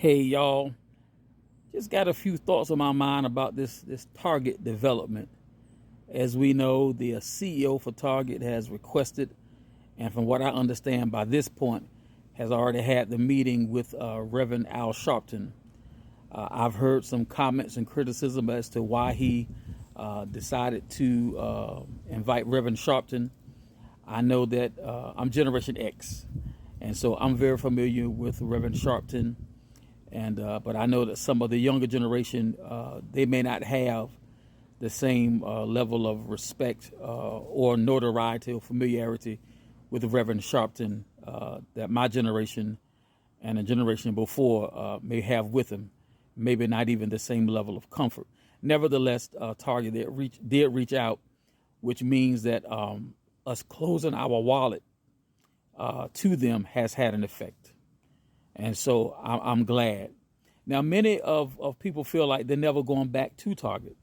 Hey y'all, just got a few thoughts on my mind about this Target development. As we know, the CEO for Target has requested, and from what I understand by this point, has already had the meeting with Reverend Al Sharpton. I've heard some comments and criticism as to why he decided to invite Reverend Sharpton. I know that I'm Generation X, and so I'm very familiar with Reverend Sharpton. And but I know that some of the younger generation, they may not have the same level of respect or notoriety or familiarity with the Reverend Sharpton that my generation and a generation before may have with him. Maybe not even the same level of comfort. Nevertheless, Target did reach out, which means that us closing our wallet to them has had an effect. And so I'm glad. Now, many of people feel like they're never going back to Target.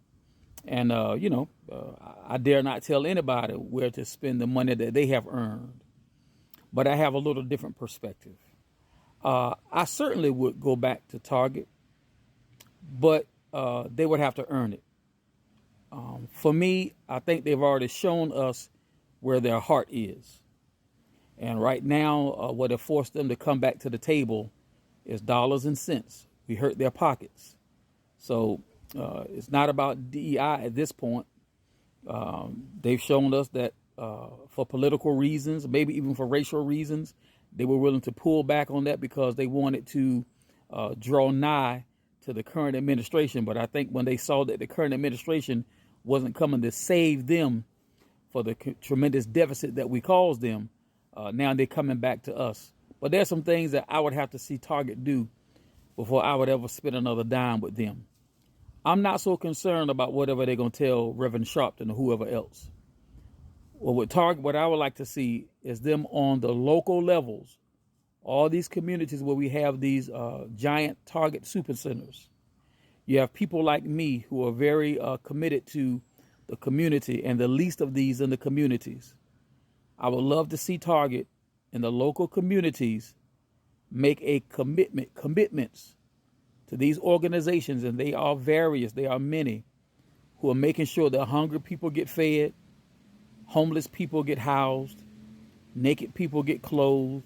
And, I dare not tell anybody where to spend the money that they have earned. But I have a little different perspective. I certainly would go back to Target, but they would have to earn it. For me, I think they've already shown us where their heart is. And right now, what have forced them to come back to the table is dollars and cents. We hurt their pockets. So it's not about DEI at this point. They've shown us that for political reasons, maybe even for racial reasons, they were willing to pull back on that because they wanted to draw nigh to the current administration. But I think when they saw that the current administration wasn't coming to save them for the tremendous deficit that we caused them, now they're coming back to us. But there's some things that I would have to see Target do before I would ever spend another dime with them. I'm not so concerned about whatever they're going to tell Reverend Sharpton or whoever else. Well, with Target, what I would like to see is them on the local levels, all these communities where we have these giant Target supercenters. You have people like me who are very committed to the community and the least of these in the communities. I would love to see Target in the local communities make a commitments to these organizations, and they are various, they are many, who are making sure that hungry people get fed, homeless people get housed, naked people get clothed,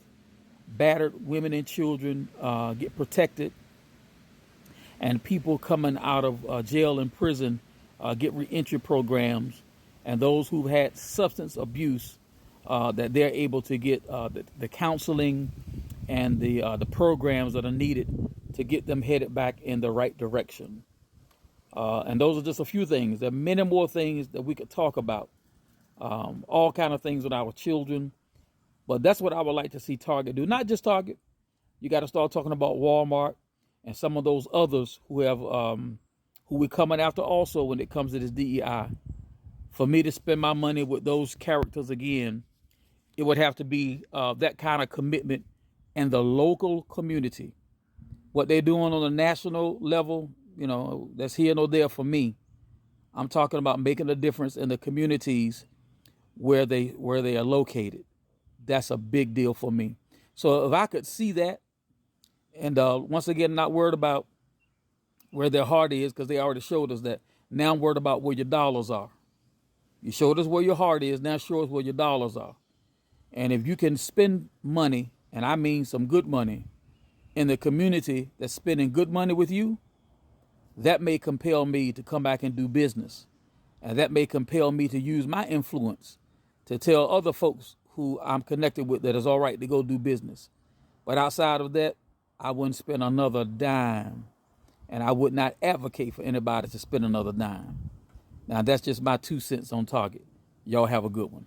battered women and children get protected, and people coming out of jail and prison get reentry programs, and those who've had substance abuse that they're able to get the counseling and the programs that are needed to get them headed back in the right direction. And those are just a few things. There are many more things that we could talk about, all kind of things with our children. But that's what I would like to see Target do. Not just Target. You got to start talking about Walmart and some of those others who have who we're coming after also when it comes to this DEI. For me to spend my money with those characters again, it would have to be that kind of commitment in the local community. What they're doing on the national level, that's here nor there for me. I'm talking about making a difference in the communities where they are located. That's a big deal for me. So if I could see that, and once again, not worried about where their heart is, because they already showed us that. Now I'm worried about where your dollars are. You showed us where your heart is. Now show us where your dollars are. And if you can spend money, and I mean some good money, in the community that's spending good money with you, that may compel me to come back and do business. And that may compel me to use my influence to tell other folks who I'm connected with that it's all right to go do business. But outside of that, I wouldn't spend another dime. And I would not advocate for anybody to spend another dime. Now, that's just my 2 cents on Target. Y'all have a good one.